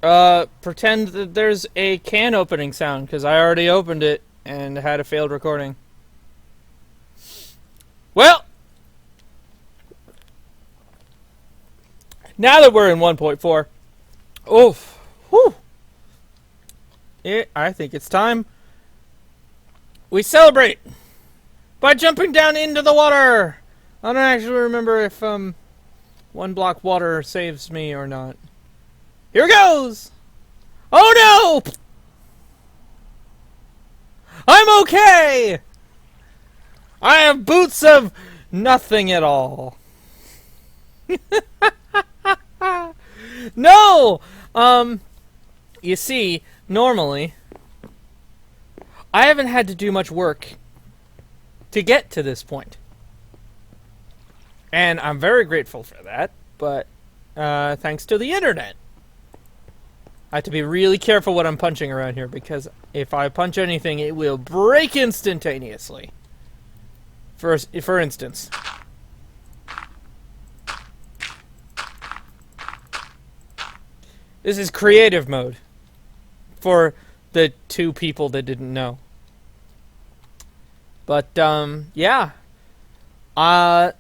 Pretend that there's a can opening sound, because I already opened it and had a failed recording. Well, now that we're in 1.4, oof, whew, I think it's time we celebrate by jumping down into the water. I don't actually remember if, one block water saves me or not. Here goes! Oh no! I'm okay! I have boots of nothing at all. No! You see, normally, I haven't had to do much work to get to this point. And I'm very grateful for that, but thanks to the internet. I have to be really careful what I'm punching around here, because if I punch anything, it will break instantaneously. For instance. This is creative mode. For the two people that didn't know. But, yeah. A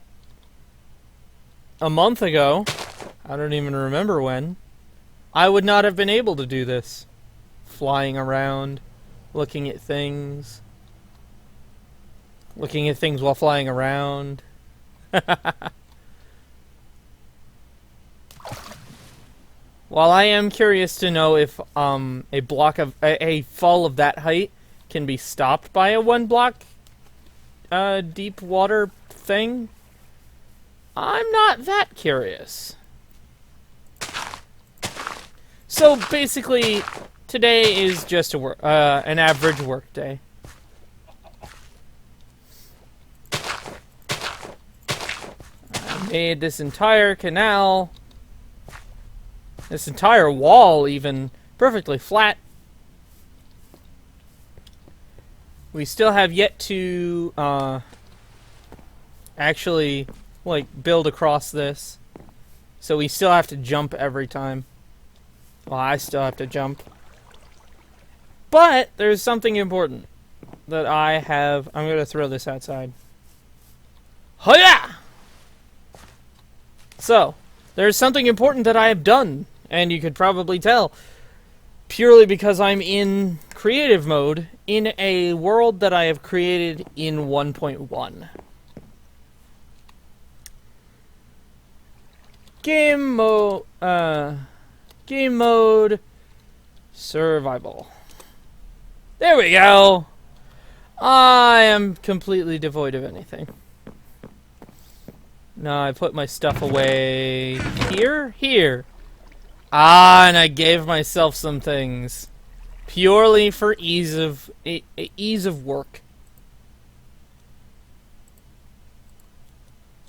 month ago, I don't even remember when, I would not have been able to do this. Flying around, looking at things. Looking at things while flying around. While I am curious to know if a fall of that height can be stopped by a one block deep water thing, I'm not that curious. So basically, today is just an average work day. I made this entire canal, this entire wall even, perfectly flat. We still have yet to actually build across this, so we still have to jump every time. Well, I still have to jump. But there's something important that I have. I'm going to throw this outside. Hoya! So, there's something important that I have done, and you could probably tell, purely because I'm in creative mode in a world that I have created in 1.1. Game mode, survival. There we go. I am completely devoid of anything. Now I put my stuff away here. Ah, and I gave myself some things purely for ease of work.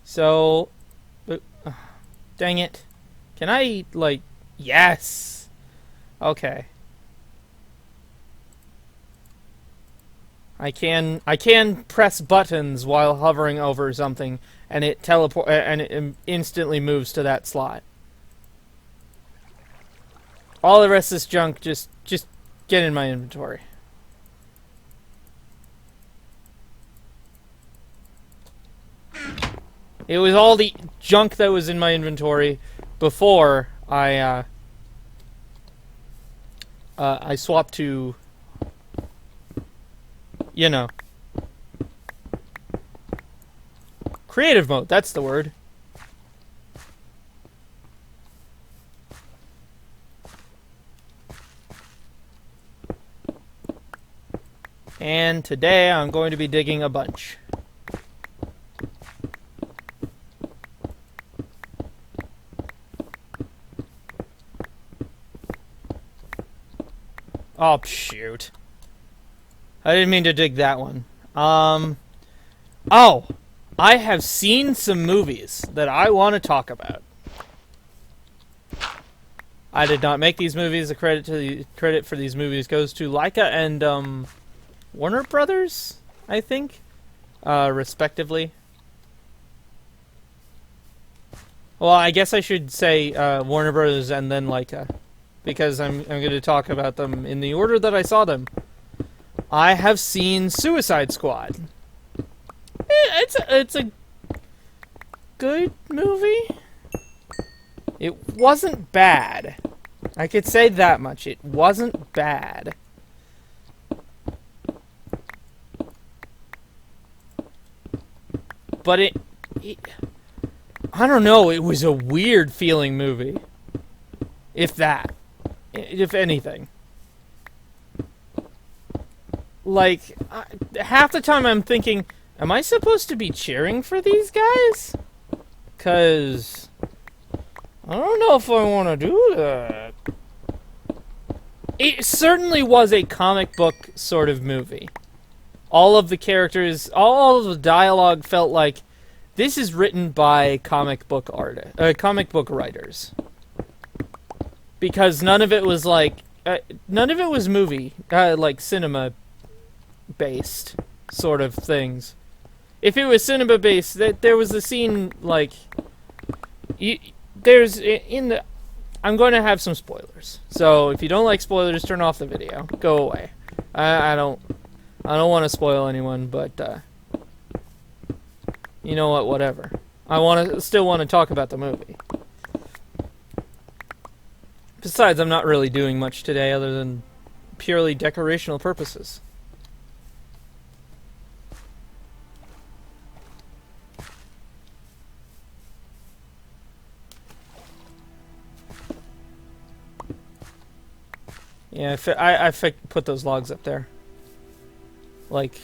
So, dang it. Can I, yes! Okay. I can press buttons while hovering over something, and it instantly moves to that slot. All the rest of this junk just get in my inventory. It was all the junk that was in my inventory before I swapped to, you know, creative mode. That's the word. And today I'm going to be digging a bunch. Oh, shoot. I didn't mean to dig that one. Oh, I have seen some movies that I want to talk about. I did not make these movies. The credit for these movies goes to Laika and Warner Brothers, I think, respectively. Well, I guess I should say Warner Brothers and then Laika. because I'm going to talk about them in the order that I saw them. I have seen Suicide Squad. It's a good movie. It wasn't bad. I could say that much. It wasn't bad. But it I don't know, it was a weird feeling movie. If that. If anything. Like, half the time I'm thinking, am I supposed to be cheering for these guys? 'Cause I don't know if I want to do that. It certainly was a comic book sort of movie. All of the characters, all of the dialogue felt like this is written by comic book writers. Because none of it was like, none of it was movie, like cinema based sort of things. If it was cinema based, there was a scene like, I'm going to have some spoilers. So if you don't like spoilers, turn off the video. Go away. I don't want to spoil anyone, but you know what? Whatever. I still want to talk about the movie. Besides, I'm not really doing much today other than purely decorational purposes. Yeah, I put those logs up there. Like,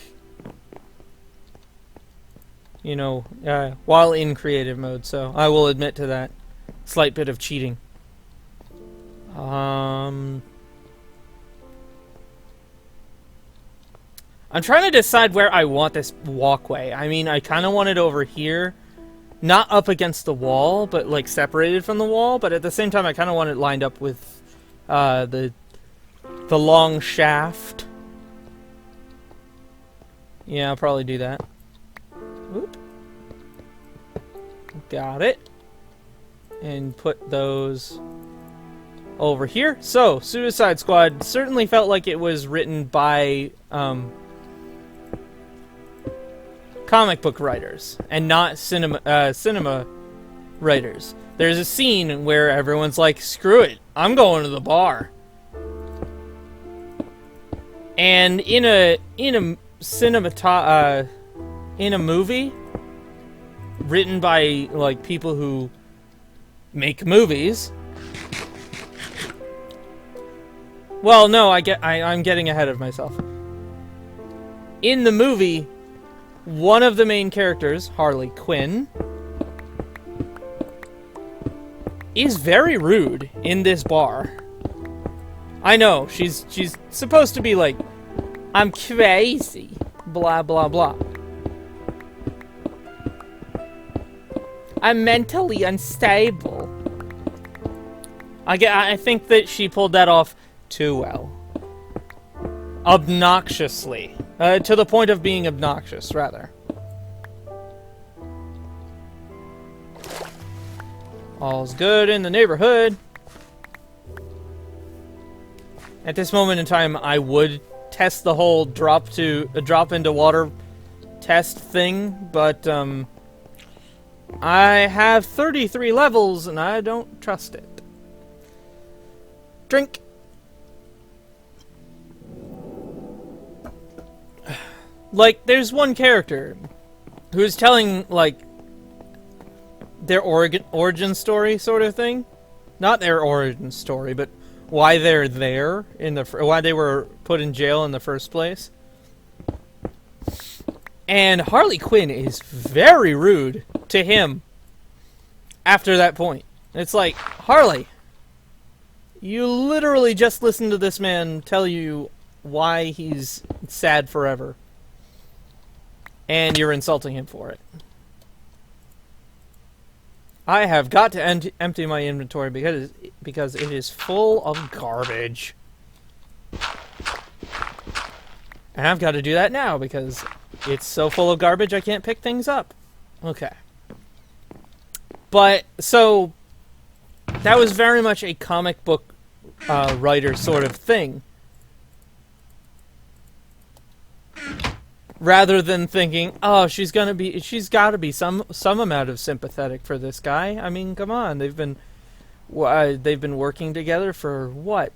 you know, while in creative mode, so I will admit to that slight bit of cheating. I'm trying to decide where I want this walkway. I mean, I kind of want it over here. Not up against the wall, but like separated from the wall. But at the same time, I kind of want it lined up with the long shaft. Yeah, I'll probably do that. Oop. Got it. And put those over here. So, Suicide Squad certainly felt like it was written by comic book writers and not cinema writers. There's a scene where everyone's like, screw it, I'm going to the bar. And in a movie written by like people who make movies. Well, no, I'm getting ahead of myself. In the movie, one of the main characters, Harley Quinn, is very rude in this bar. I know, she's supposed to be like, I'm crazy, blah, blah, blah. I'm mentally unstable. I think that she pulled that off too well. Obnoxiously. To the point of being obnoxious, rather. All's good in the neighborhood. At this moment in time, I would test the whole drop into water test thing, but I have 33 levels and I don't trust it. Drink. Like, there's one character who's telling, like, their origin story sort of thing. Not their origin story, but why they're there, why they were put in jail in the first place. And Harley Quinn is very rude to him after that point. It's like, Harley, you literally just listened to this man tell you why he's sad forever. And you're insulting him for it. I have got to empty my inventory because it is full of garbage. And I've got to do that now because it's so full of garbage I can't pick things up. Okay. But, so, that was very much a comic book writer sort of thing. Rather than thinking, oh, she's got to be some amount of sympathetic for this guy. I mean, come on, they've been working together for what,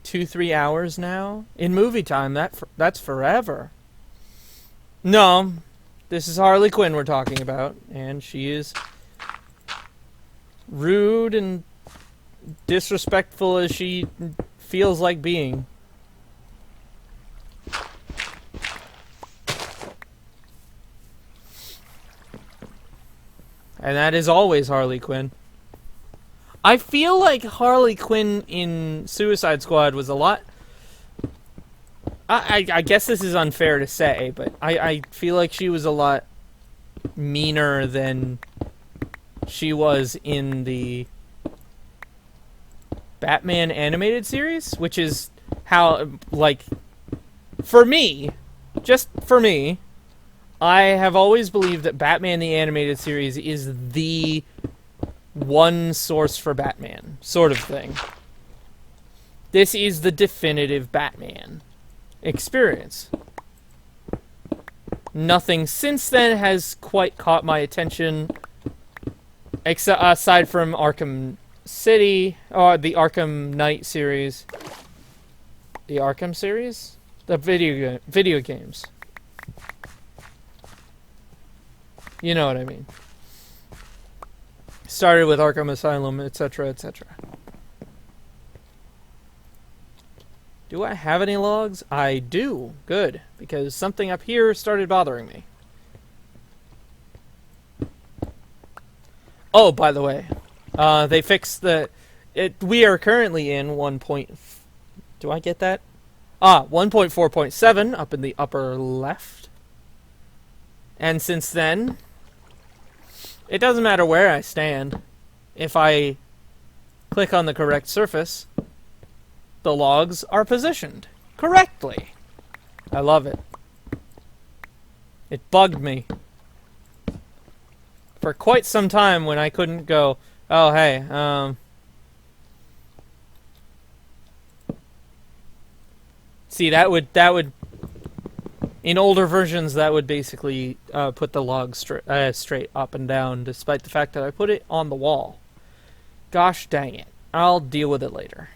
2-3 hours now in movie time. That's forever. No, this is Harley Quinn we're talking about, and she is rude and disrespectful as she feels like being. And that is always Harley Quinn. I feel like Harley Quinn in Suicide Squad was a lot... I guess this is unfair to say, but I feel like she was a lot meaner than she was in the Batman animated series, which is how, like, for me, just for me, I have always believed that Batman the Animated Series is the one source for Batman, sort of thing. This is the definitive Batman experience. Nothing since then has quite caught my attention, except aside from Arkham City, or the Arkham Knight series. The Arkham series? The video games. You know what I mean. Started with Arkham Asylum, etc., etc. Do I have any logs? I do. Good. Because something up here started bothering me. Oh, by the way. They fixed the... we are currently in 1. Do I get that? 1.4.7 up in the upper left. And since then... it doesn't matter where I stand. If I click on the correct surface, the logs are positioned correctly. I love it. It bugged me for quite some time when I couldn't go, oh, hey, see, that would in older versions, that would basically put the log straight up and down, despite the fact that I put it on the wall. Gosh dang it. I'll deal with it later.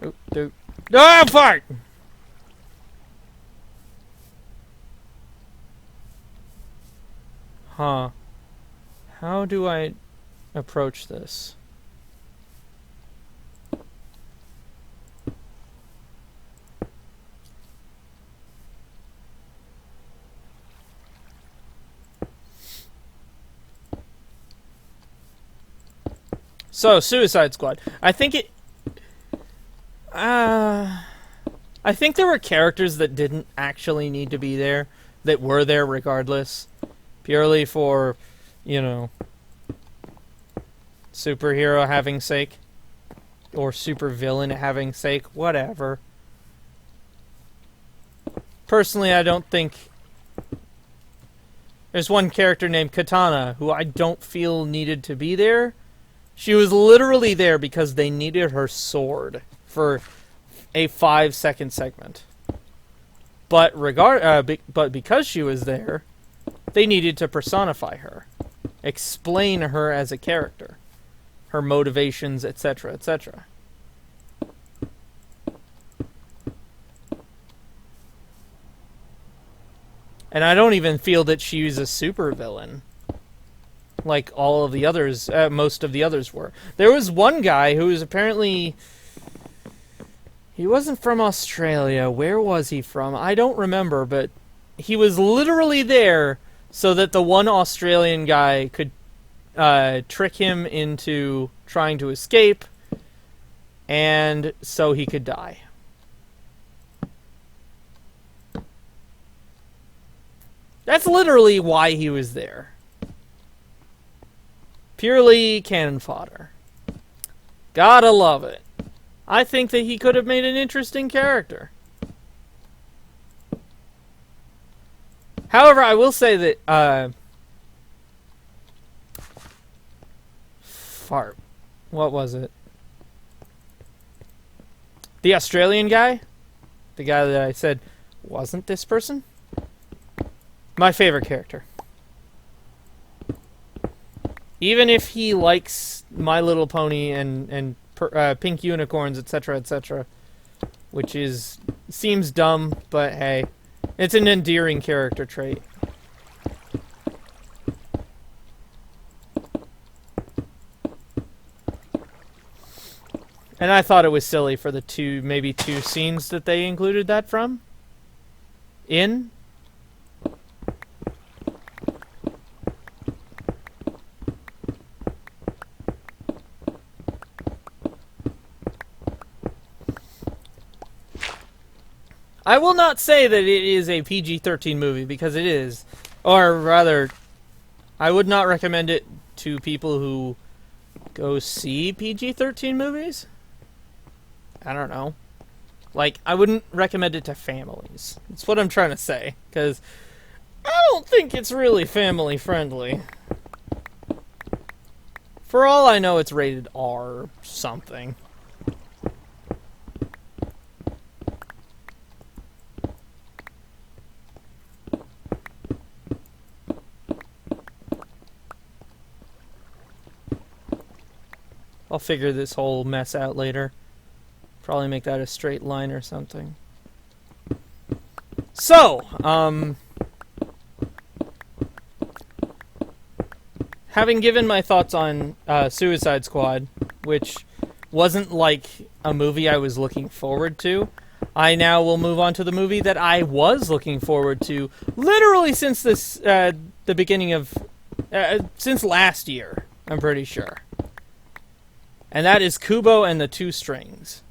Oop, doop. Ah, fuck! Huh. How do I approach this? So, Suicide Squad. I think there were characters that didn't actually need to be there, that were there regardless, purely for, you know, superhero having sake, or supervillain having sake, whatever. Personally, I don't think... there's one character named Katana who I don't feel needed to be there. She was literally there because they needed her sword for a 5-second segment. But because she was there, they needed to personify her, explain her as a character, her motivations, etc., etc. And I don't even feel that she's a supervillain, like all of the others, most of the others were. There was one guy who was apparently... he wasn't from Australia. Where was he from? I don't remember, but he was literally there so that the one Australian guy could trick him into trying to escape, and so he could die. That's literally why he was there. Purely cannon fodder. Gotta love it. I think that he could have made an interesting character. However, I will say that, fart. What was it? The Australian guy? The guy that I said, wasn't this person? My favorite character. Even if he likes My Little Pony and pink unicorns, etc., etc., which seems dumb, but hey, it's an endearing character trait. And I thought it was silly for the maybe two scenes that they included that from. I will not say that it is a PG-13 movie, because it is. Or rather, I would not recommend it to people who go see PG-13 movies. I don't know. Like, I wouldn't recommend it to families. That's what I'm trying to say. Because I don't think it's really family friendly. For all I know, it's rated R or something. I'll figure this whole mess out later. Probably make that a straight line or something. So, having given my thoughts on Suicide Squad, which wasn't like a movie I was looking forward to, I now will move on to the movie that I was looking forward to literally since the beginning of... since last year, I'm pretty sure. And that is Kubo and the Two Strings.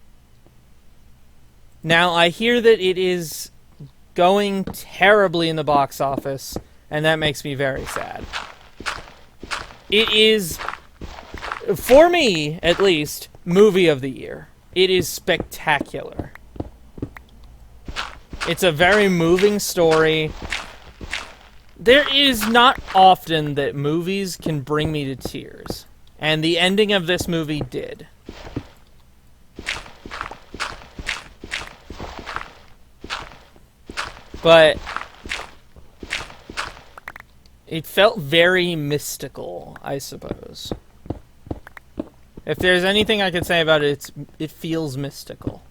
Now, I hear that it is going terribly in the box office, and that makes me very sad. It is, for me at least, movie of the year. It is spectacular. It's a very moving story. There is not often that movies can bring me to tears. And the ending of this movie did. But it felt very mystical, I suppose. If there's anything I could say about it, it feels mystical.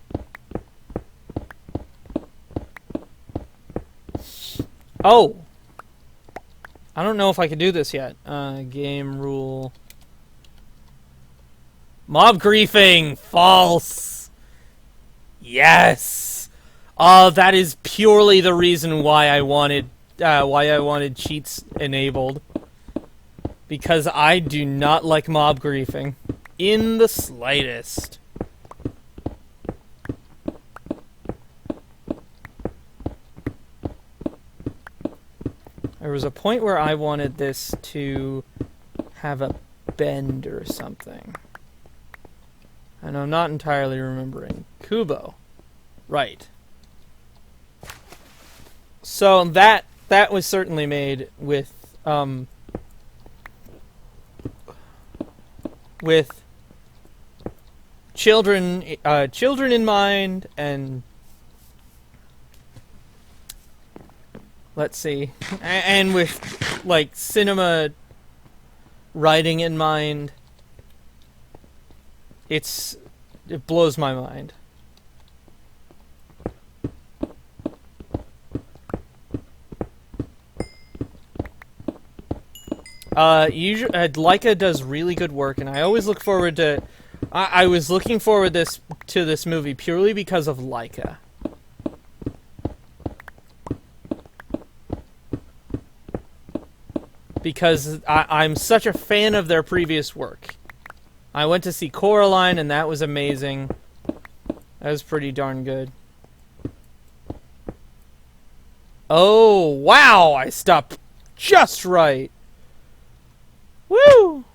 Oh! I don't know if I could do this yet. Game rule... Mob griefing! False! Yes! That is purely the reason why I wanted cheats enabled. Because I do not like mob griefing. In the slightest. There was a point where I wanted this to have a bend or something. And I'm not entirely remembering. Kubo. Right. So that was certainly made with children in mind, and let's see, and with like cinema writing in mind. It blows my mind. Usually, Leica does really good work, and I always look forward to... I was looking forward to this movie purely because of Leica. Because I'm such a fan of their previous work. I went to see Coraline, and that was amazing. That was pretty darn good. Oh, wow! I stopped just right. Woo!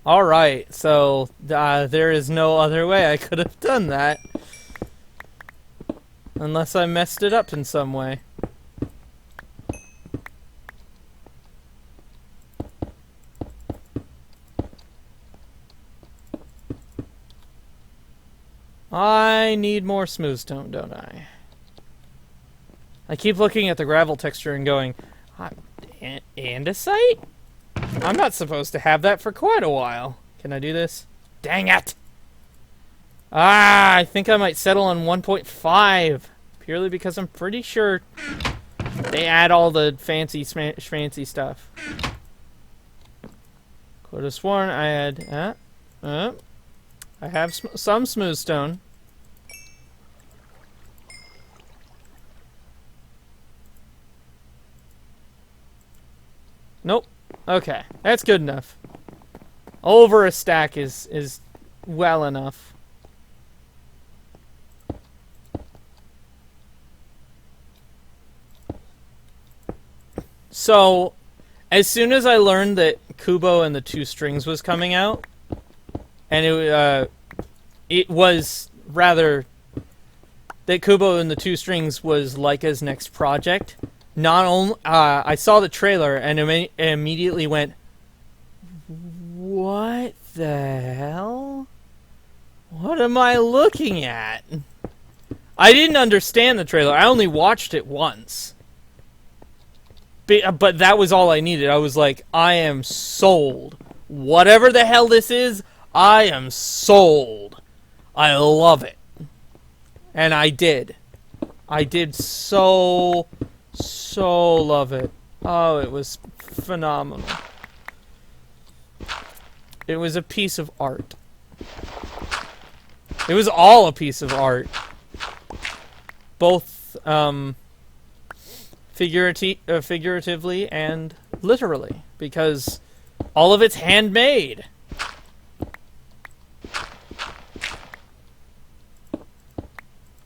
Alright, so there is no other way I could have done that. Unless I messed it up in some way. I need more smooth stone, don't I? I keep looking at the gravel texture and going, andesite? I'm not supposed to have that for quite a while. Can I do this? Dang it! I think I might settle on 1.5. Purely because I'm pretty sure they add all the fancy schmancy stuff. Could have sworn I had... I have some smooth stone. Nope. Okay, that's good enough. Over a stack is well enough. So, as soon as I learned that Kubo and the Two Strings was coming out, and it was rather that Kubo and the Two Strings was Laika's next project. Not only I saw the trailer and immediately went, "What the hell? What am I looking at?" I didn't understand the trailer. I only watched it once. But that was all I needed. I was like, I am sold. Whatever the hell this is, I am sold. I love it. And I did. I did so love it. Oh, it was phenomenal. It was a piece of art. It was all a piece of art. Both, figuratively and literally, because all of it's handmade.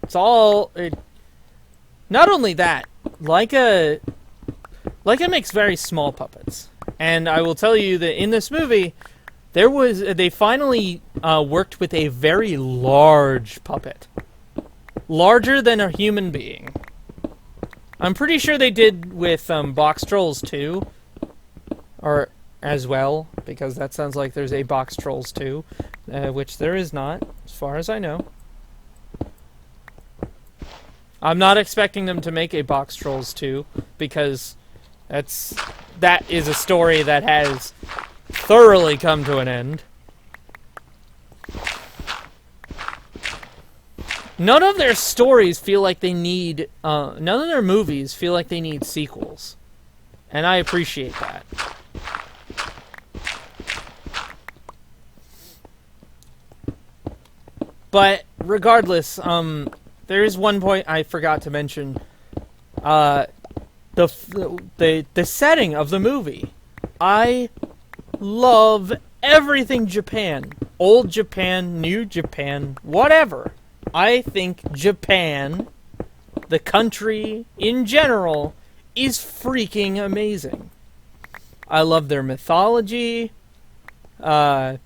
It's all... not only that, Laika makes very small puppets. And I will tell you that in this movie, they finally worked with a very large puppet. Larger than a human being. I'm pretty sure they did with Box Trolls 2, or as well, because that sounds like there's a Box Trolls 2, which there is not, as far as I know. I'm not expecting them to make a Box Trolls 2, because that is a story that has thoroughly come to an end. None of their stories feel like they need... none of their movies feel like they need sequels. And I appreciate that. But, regardless, there is one point I forgot to mention. The setting of the movie. I love everything Japan. Old Japan, New Japan, whatever. I think Japan, the country in general, is freaking amazing. I love their mythology. I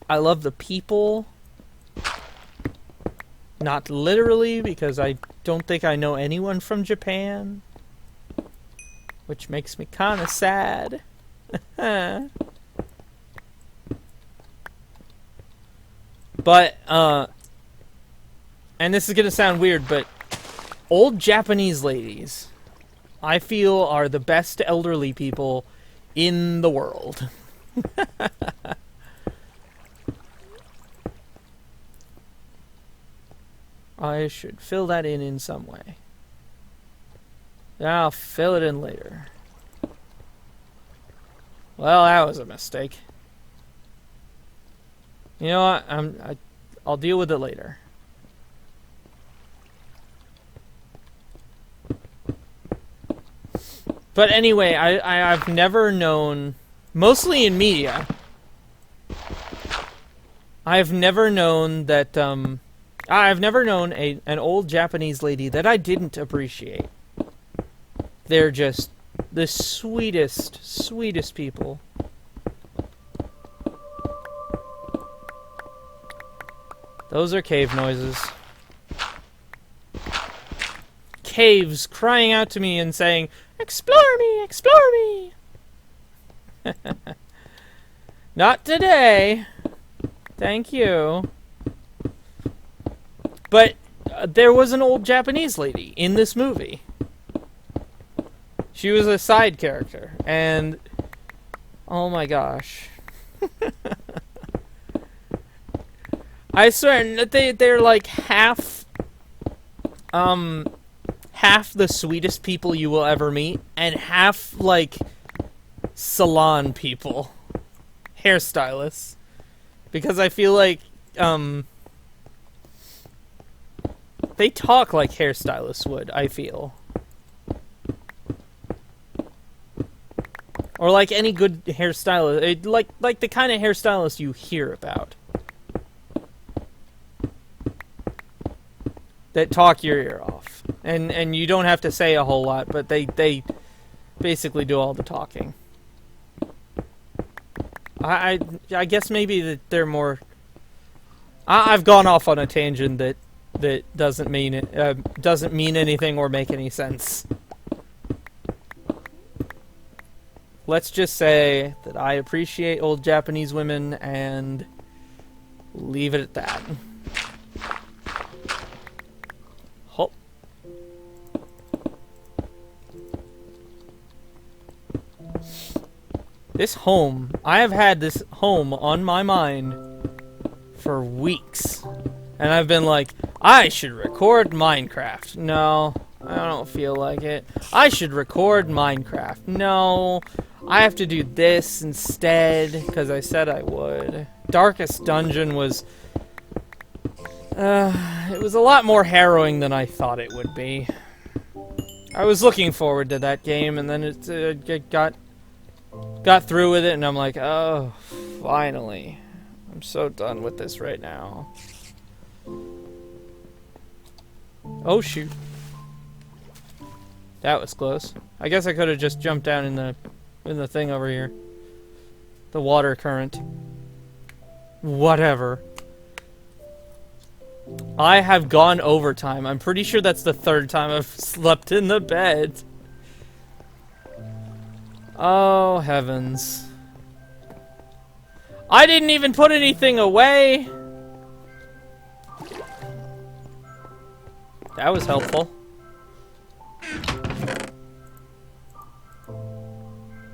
love the people. Not literally, because I don't think I know anyone from Japan. Which makes me kind of sad. But, and this is going to sound weird, but old Japanese ladies, I feel, are the best elderly people in the world. I should fill that in some way. I'll fill it in later. Well, that was a mistake. You know what? I'll deal with it later. But anyway, I've never known, mostly in media, I've never known that, I've never known an old Japanese lady that I didn't appreciate. They're just the sweetest people. Those are cave noises. Caves crying out to me and saying, "Explore me! Explore me!" Not today. Thank you. But there was an old Japanese lady in this movie. She was a side character, and oh my gosh. I swear that they're like half the sweetest people you will ever meet, and half like salon people, hairstylists, because I feel like they talk like hairstylists would, I feel. Or like any good hairstylist, like the kind of hairstylist you hear about. That talk your ear off. And you don't have to say a whole lot, but they basically do all the talking. I guess maybe that they're more... I've gone off on a tangent that doesn't mean anything or make any sense. Let's just say that I appreciate old Japanese women and leave it at that. Hop. This home, I have had this home on my mind for weeks. And I've been like, I should record Minecraft. No, I don't feel like it. I should record Minecraft. No, I have to do this instead, because I said I would. Darkest Dungeon was... it was a lot more harrowing than I thought it would be. I was looking forward to that game, and then it got through with it, and I'm like, oh, finally. I'm so done with this right now. Oh, shoot. That was close. I guess I could have just jumped down in the thing over here. The water current. Whatever. I have gone overtime. I'm pretty sure that's the third time I've slept in the bed. Oh, heavens. I didn't even put anything away! That was helpful.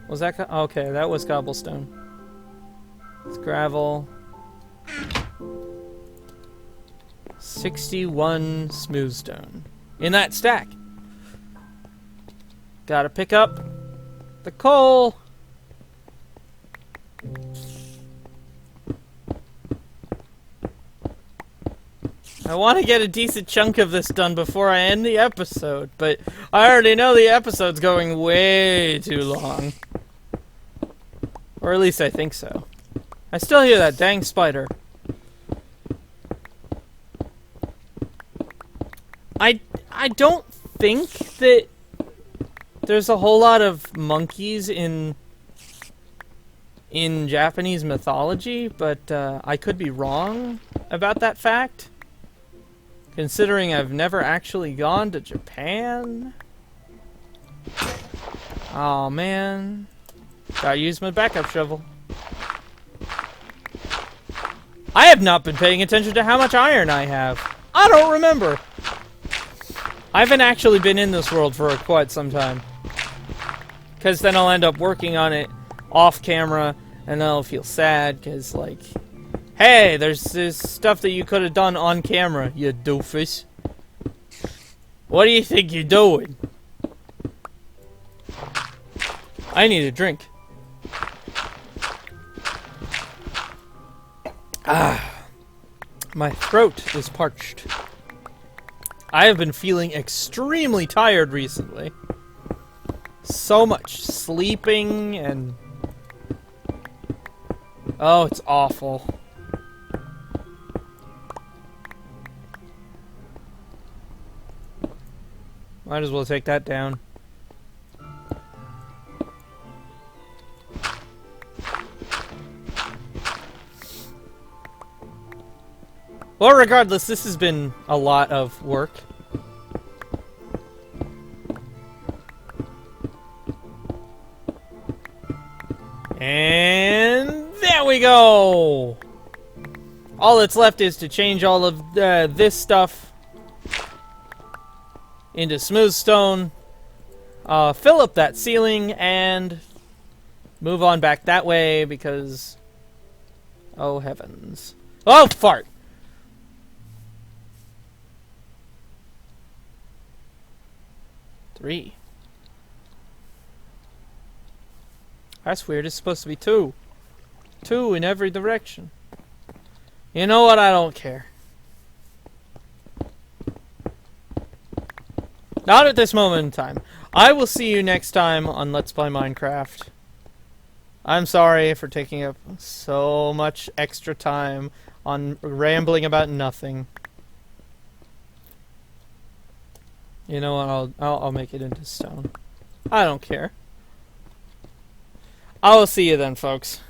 Was that... okay, that was cobblestone. It's gravel. 61 smooth stone. In that stack. Gotta pick up the coal. I want to get a decent chunk of this done before I end the episode, but I already know the episode's going way too long. Or at least I think so. I still hear that dang spider. I don't think that there's a whole lot of monkeys in Japanese mythology, but I could be wrong about that fact. Considering I've never actually gone to Japan. Oh man. Gotta use my backup shovel. I have not been paying attention to how much iron I have. I don't remember. I haven't actually been in this world for quite some time. Because then I'll end up working on it off camera, and then I'll feel sad, because, like, hey, there's this stuff that you could have done on camera, you doofus. What do you think you're doing? I need a drink. Ah, my throat is parched. I have been feeling extremely tired recently. So much sleeping and... oh, it's awful. Might as well take that down. Well, regardless, this has been a lot of work. And there we go! All that's left is to change all of this stuff into smooth stone, fill up that ceiling, and move on back that way because... oh, heavens. Oh, fart! Three. That's weird. It's supposed to be two. Two in every direction. You know what? I don't care. Not at this moment in time. I will see you next time on Let's Play Minecraft. I'm sorry for taking up so much extra time on rambling about nothing. You know what? I'll make it into stone. I don't care. I will see you then, folks.